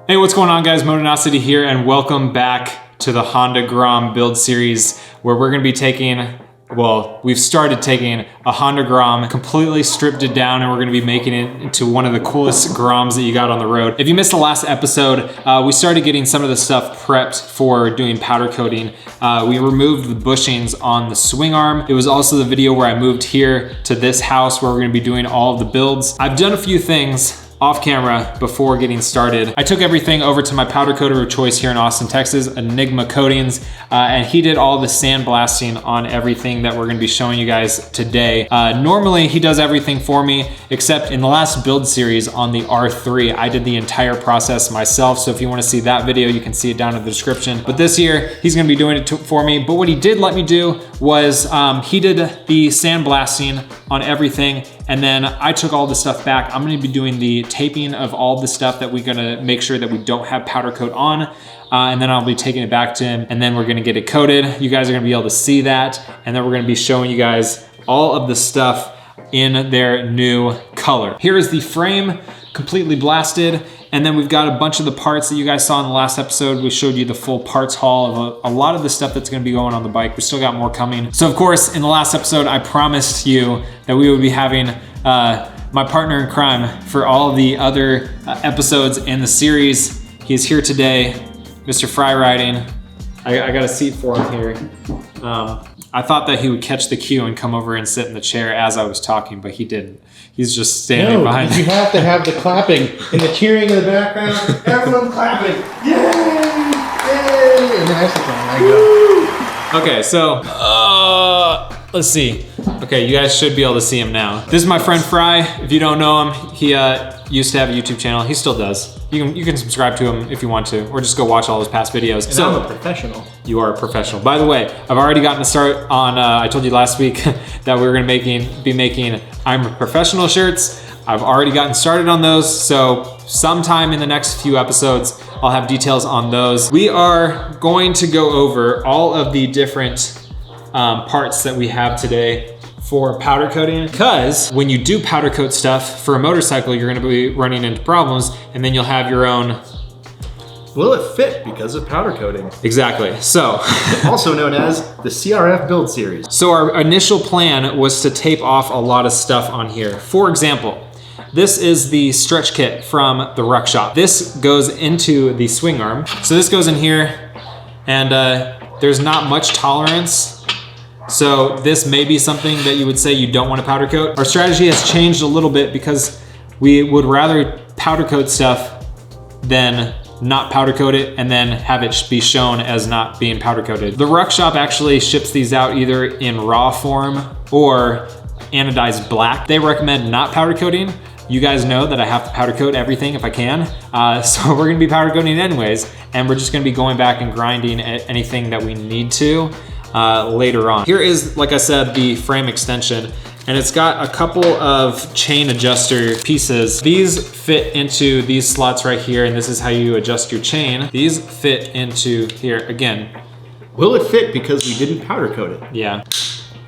Hey, what's going on guys? Motonosity here and welcome back to the Honda GROM build series where we're gonna be taking, well, we've started taking a Honda GROM, completely stripped it down, and we're gonna be making it into one of the coolest GROMs that you got on the road. If you missed the last episode, we started getting some of the stuff prepped for doing powder coating. We removed the bushings on the swing arm. It was also the video where I moved here to this house where we're gonna be doing all of the builds. I've done a few things off camera before getting started. I took everything over to my powder coater of choice here in Austin, Texas, Enigma Coatings, and he did all the sandblasting on everything that we're gonna be showing you guys today. Normally he does everything for me, except in the last build series on the R3, I did the entire process myself. So if you wanna see that video, you can see it down in the description. But this year, he's gonna be doing it for me. But what he did let me do was he did the sandblasting on everything, and then I took all the stuff back. I'm gonna be doing the taping of all the stuff that we're gonna make sure that we don't have powder coat on, and then I'll be taking it back to him, and then we're gonna get it coated. You guys are gonna be able to see that, and then we're gonna be showing you guys all of the stuff in their new color. Here is the frame, completely blasted, and then we've got a bunch of the parts that you guys saw in the last episode. We showed you the full parts haul of a lot of the stuff that's gonna be going on the bike. We still got more coming. So of course, in the last episode, I promised you that we would be having my partner in crime for all of the other episodes in the series. He's here today, Mr. Fry Riding. I got a seat for him here. I thought that he would catch the cue and come over and sit in the chair as I was talking, but he didn't. He's just standing behind me. You have to have the clapping and the cheering in the background. Everyone clapping. Yay! Yay! And then that's the time I go. Okay, so let's see. Okay, you guys should be able to see him now. This is my friend Fry. If you don't know him, he used to have a YouTube channel. He still does. You can subscribe to him if you want to, or just go watch all his past videos. And I'm a professional. You are a professional. By the way, I've already gotten a start on, I told you last week that we were gonna be making I'm a Professional shirts. I've already gotten started on those, so sometime in the next few episodes, I'll have details on those. We are going to go over all of the different parts that we have today for powder coating, because when you do powder coat stuff for a motorcycle, you're gonna be running into problems, and then you'll have your own. Will it fit because of powder coating? Exactly, so. Also known as the CRF build series. So our initial plan was to tape off a lot of stuff on here. For example, this is the stretch kit from the Ruck Shop. This goes into the swing arm. So this goes in here, and there's not much tolerance. So this may be something that you would say you don't want to powder coat. Our strategy has changed a little bit because we would rather powder coat stuff than not powder coat it and then have it be shown as not being powder coated. The Ruck Shop actually ships these out either in raw form or anodized black. They recommend not powder coating. You guys know that I have to powder coat everything if I can. So we're gonna be powder coating anyways, and we're just gonna be going back and grinding anything that we need to later on. Here is, like I said, the frame extension, and it's got a couple of chain adjuster pieces. These fit into these slots right here, and this is how you adjust your chain. These fit into here again. Will it fit because we didn't powder coat it? Yeah,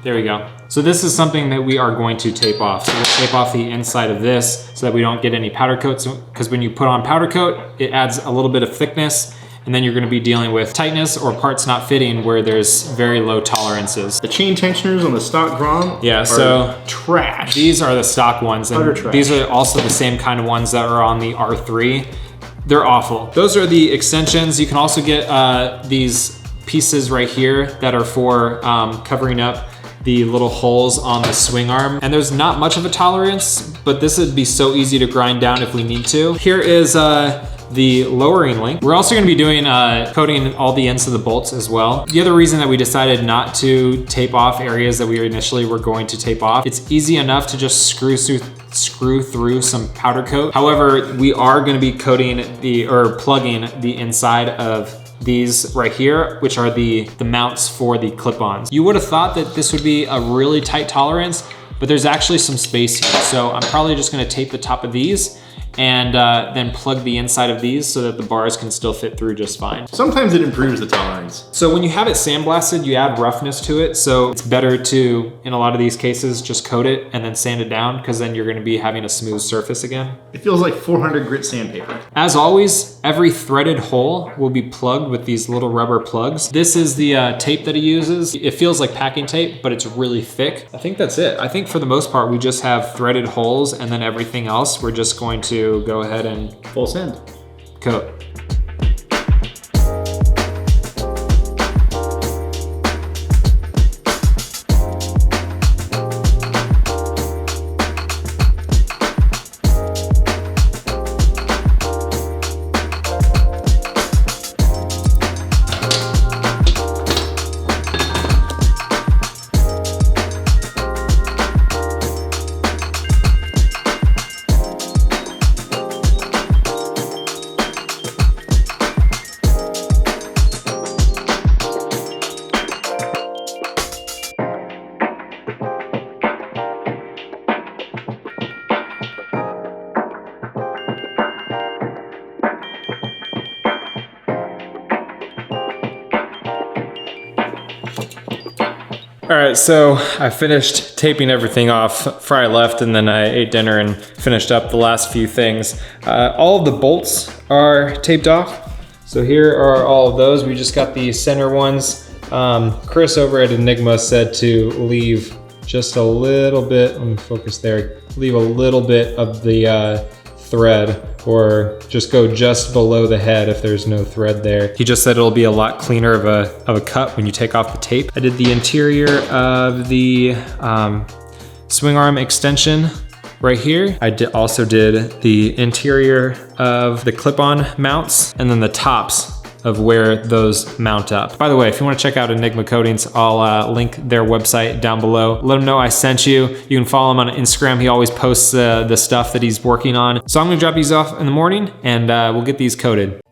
there we go. So this is something that we are going to tape off. So we'll tape off the inside of this so that we don't get any powder coats, because when you put on powder coat, it adds a little bit of thickness, and then you're gonna be dealing with tightness or parts not fitting where there's very low tolerances. The chain tensioners on the stock GROM so trash. These are the stock ones, and these are also the same kind of ones that are on the R3. They're awful. Those are the extensions. You can also get these pieces right here that are for covering up the little holes on the swing arm. And there's not much of a tolerance, but this would be so easy to grind down if we need to. Here is the lowering link. We're also gonna be doing coating all the ends of the bolts as well. The other reason that we decided not to tape off areas that we initially were going to tape off, it's easy enough to just screw through some powder coat. However, we are gonna be coating plugging the inside of these right here, which are the mounts for the clip-ons. You would have thought that this would be a really tight tolerance, but there's actually some space here. So I'm probably just gonna tape the top of these, and then plug the inside of these so that the bars can still fit through just fine. Sometimes it improves the tolerance. So when you have it sandblasted, you add roughness to it. So it's better to, in a lot of these cases, just coat it and then sand it down, because then you're gonna be having a smooth surface again. It feels like 400 grit sandpaper. As always, every threaded hole will be plugged with these little rubber plugs. This is the tape that he uses. It feels like packing tape, but it's really thick. I think that's it. I think for the most part, we just have threaded holes, and then everything else, we're just going to go ahead and Full send. coat. All right, so I finished taping everything off. Fry left, and then I ate dinner and finished up the last few things. All of the bolts are taped off. So here are all of those. We just got the center ones. Chris over at Enigma said to leave just a little bit, let me focus there, leave a little bit of the thread, or just go just below the head if there's no thread there. He just said it'll be a lot cleaner of a cut when you take off the tape. I did the interior of the swing arm extension right here. I also did the interior of the clip-on mounts, and then the tops of where those mount up. By the way, if you want to check out Enigma Coatings, I'll link their website down below. Let him know I sent you. You can follow him on Instagram. He always posts the stuff that he's working on. So I'm gonna drop these off in the morning, and we'll get these coated.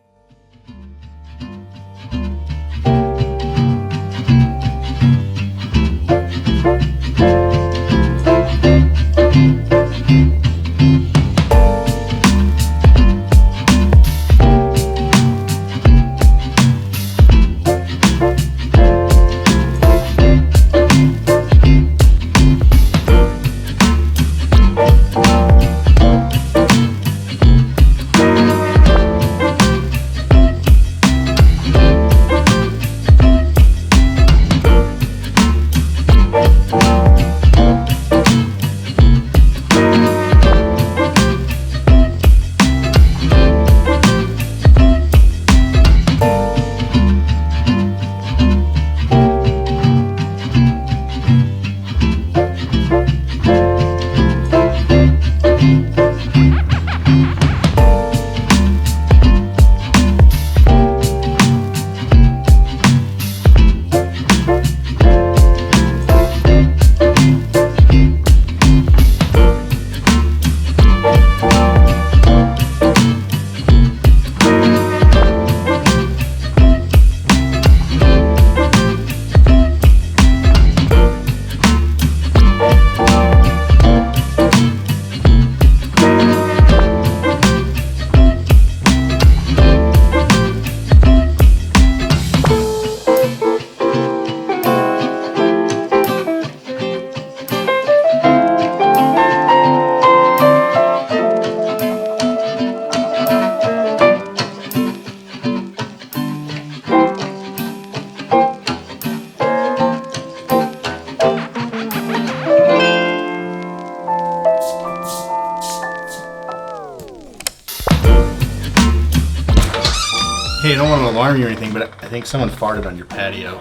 Hey, I don't want to alarm you or anything, but I think someone farted on your patio.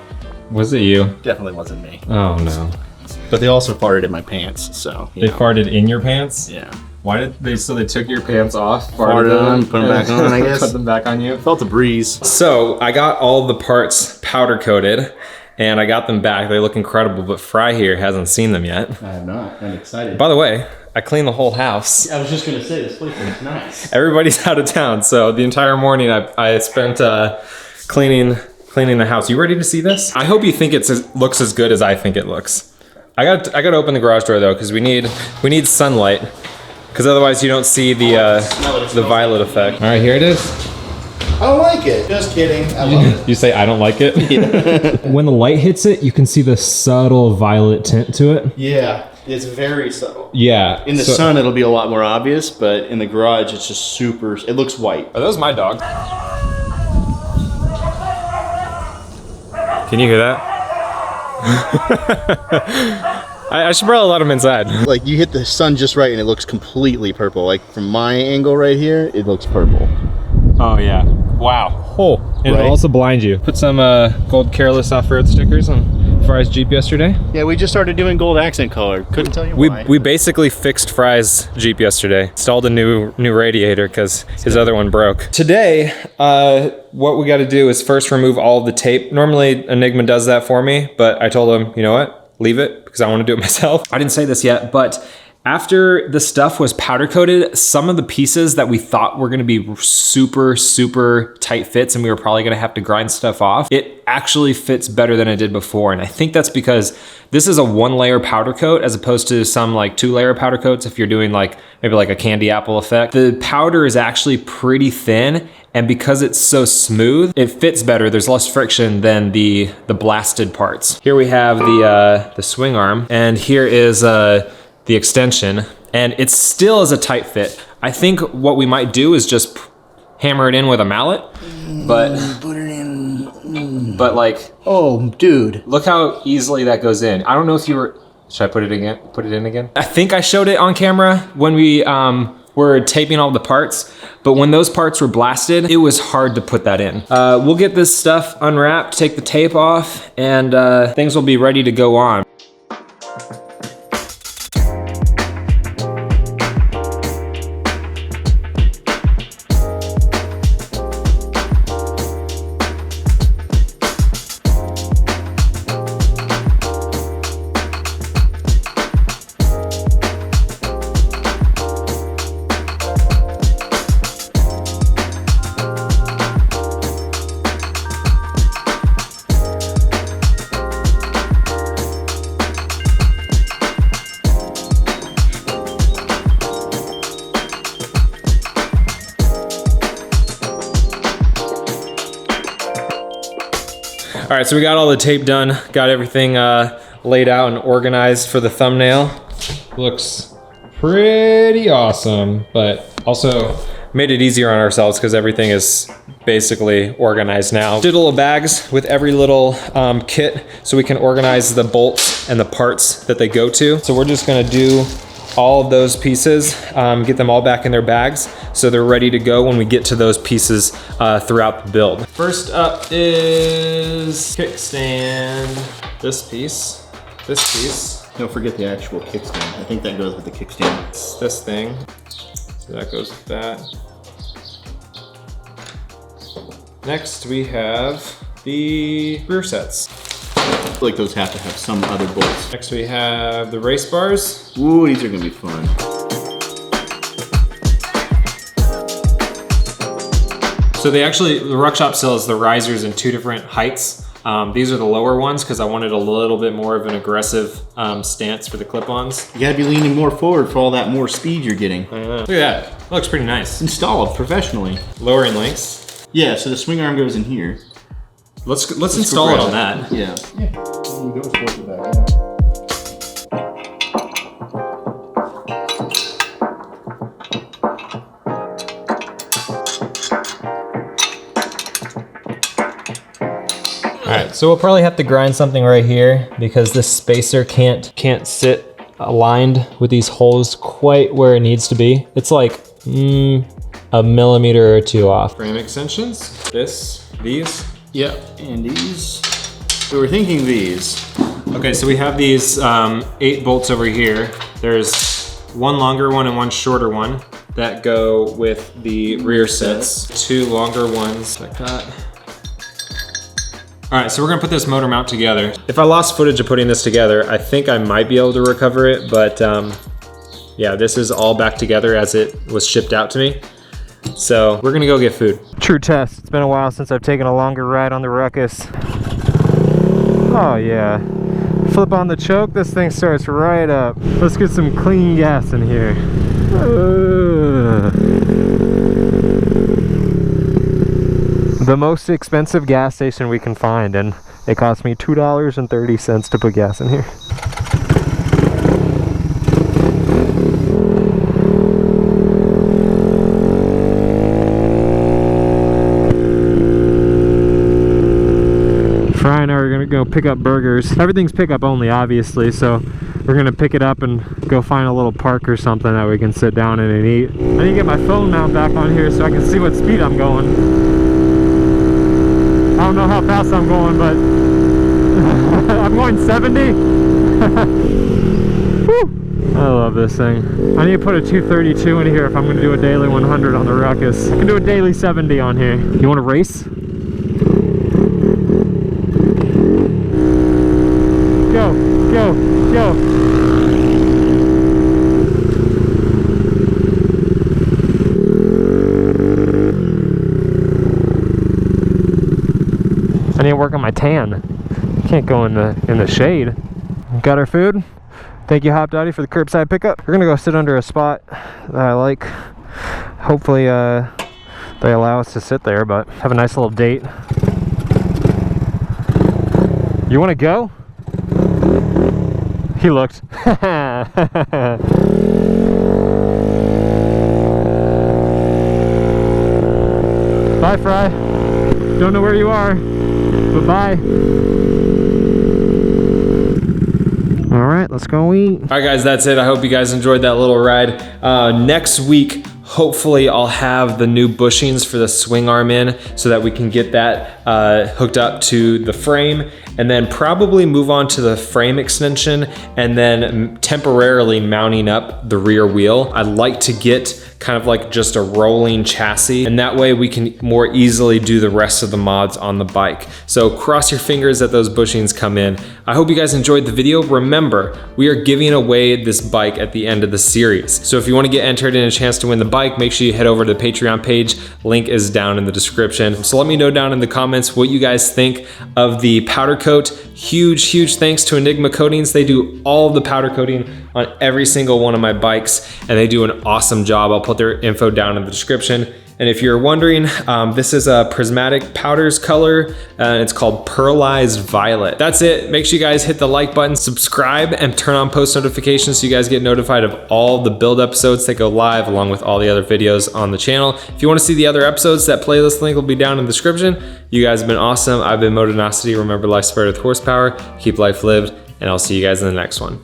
Was it you? Definitely wasn't me. Oh no. But they also farted in my pants, so. They farted in your pants? Yeah. Why did they, so they took your pants off, Farted on, put them back on, I guess. Put them back on you? Felt a breeze. So I got all the parts powder coated, and I got them back. They look incredible, but Fry here hasn't seen them yet. I have not. I'm excited. By the way, I cleaned the whole house. I was just going to say, this place looks nice. Everybody's out of town, so the entire morning I spent cleaning the house. You ready to see this? I hope you think it looks as good as I think it looks. I got to open the garage door though, because we need sunlight. because otherwise you don't see the violet effect. All right, here it is. I don't like it. Just kidding. I love it. You say I don't like it? Yeah. When the light hits it, you can see the subtle violet tint to it. Yeah, it's very subtle. Yeah. In the sun, it'll be a lot more obvious, but in the garage, it's just super, it looks white. Are those my dog? Can you hear that? I should probably let him inside. Like, you hit the sun just right and it looks completely purple. Like, from my angle right here, it looks purple. Oh yeah. Wow. Oh, and it'll also blind you. Put some gold Careless off-road stickers on Fry's Jeep yesterday. Yeah, we just started doing gold accent color. Couldn't tell you why. We basically fixed Fry's Jeep yesterday. Installed a new radiator because his other one broke. Today, what we got to do is first remove all of the tape. Normally Enigma does that for me, but I told him, you know what? Leave it because I want to do it myself. I didn't say this yet, but after the stuff was powder coated, some of the pieces that we thought were gonna be super, super tight fits and we were probably gonna have to grind stuff off, it actually fits better than it did before. And I think that's because this is a 1-layer powder coat as opposed to some like 2-layer powder coats if you're doing like maybe like a candy apple effect. The powder is actually pretty thin, and because it's so smooth, it fits better. There's less friction than the blasted parts. Here we have the swing arm, and here is the extension, and it still is a tight fit. I think what we might do is just hammer it in with a mallet, but put it in. But like, oh, dude, look how easily that goes in. I don't know if you were. Should I put it again? Put it in again? I think I showed it on camera when we were taping all the parts, but when those parts were blasted, it was hard to put that in. We'll get this stuff unwrapped, take the tape off, and things will be ready to go on. All right, so we got all the tape done, got everything laid out and organized for the thumbnail. Looks pretty awesome, but also made it easier on ourselves because everything is basically organized now. Did little bags with every little kit so we can organize the bolts and the parts that they go to. So we're just gonna do all of those pieces, get them all back in their bags so they're ready to go when we get to those pieces throughout the build. First up is kickstand. This piece. Don't forget the actual kickstand. I think that goes with the kickstand. It's this thing. So that goes with that. Next we have the rear sets. I feel like those have to have some other bolts. Next we have the race bars. Ooh, these are gonna be fun. So the Ruck Shop sells the risers in 2 different heights. These are the lower ones because I wanted a little bit more of an aggressive stance for the clip-ons. You gotta be leaning more forward for all that more speed you're getting. Look at that, that looks pretty nice. Installed professionally. Lowering links. Yeah, so the swing arm goes in here. Let's install it on that. Yeah. All right, so we'll probably have to grind something right here because this spacer can't sit aligned with these holes quite where it needs to be. It's like a millimeter or 2 off. Frame extensions, these. Yep, and these. We were thinking these. Okay, so we have these 8 bolts over here. There's one longer one and one shorter one that go with the rear sets. 2 longer ones like that. All right, so we're gonna put this motor mount together. If I lost footage of putting this together, I think I might be able to recover it, but yeah, this is all back together as it was shipped out to me. So we're gonna go get food. True test, it's been a while since I've taken a longer ride on the Ruckus. Oh yeah. Flip on the choke, this thing starts right up. Let's get some clean gas in here. The most expensive gas station we can find, and it cost me $2.30 to put gas in here. Fry and I are gonna go pick up burgers. Everything's pickup only, obviously, so we're gonna pick it up and go find a little park or something that we can sit down in and eat. I need to get my phone mount back on here so I can see what speed I'm going. I don't know how fast I'm going, but I'm going 70. Woo! I love this thing. I need to put a 232 in here if I'm gonna do a daily 100 on the Ruckus. I can do a daily 70 on here. You wanna race? Go, go, go. I need to work on my tan. Can't go in the shade. Got our food. Thank you, Hop Dotty, for the curbside pickup. We're gonna go sit under a spot that I like. Hopefully they allow us to sit there, but have a nice little date. You wanna go? He looked. Bye, Fry. Don't know where you are, but bye. All right, let's go eat. All right, guys, that's it. I hope you guys enjoyed that little ride. Next week, hopefully I'll have the new bushings for the swing arm in so that we can get that hooked up to the frame, and then probably move on to the frame extension and then temporarily mounting up the rear wheel. I'd like to get kind of like just a rolling chassis, and that way we can more easily do the rest of the mods on the bike. So cross your fingers that those bushings come in. I hope you guys enjoyed the video. Remember, we are giving away this bike at the end of the series. So if you want to get entered in a chance to win the bike, make sure you head over to the Patreon page. Link is down in the description. So let me know down in the comments what you guys think of the powder coat. Huge thanks to Enigma Coatings. They do all the powder coating on every single one of my bikes, and they do an awesome job. I'll put their info down in the description. And if you're wondering, this is a prismatic powders color, and it's called Pearlized Violet. That's it. Make sure you guys hit the like button, subscribe, and turn on post notifications so you guys get notified of all the build episodes that go live, along with all the other videos on the channel. If you want to see the other episodes, that playlist link will be down in the description. You guys have been awesome. I've been Motonosity. Remember, life spread with horsepower. Keep life lived, and I'll see you guys in the next one.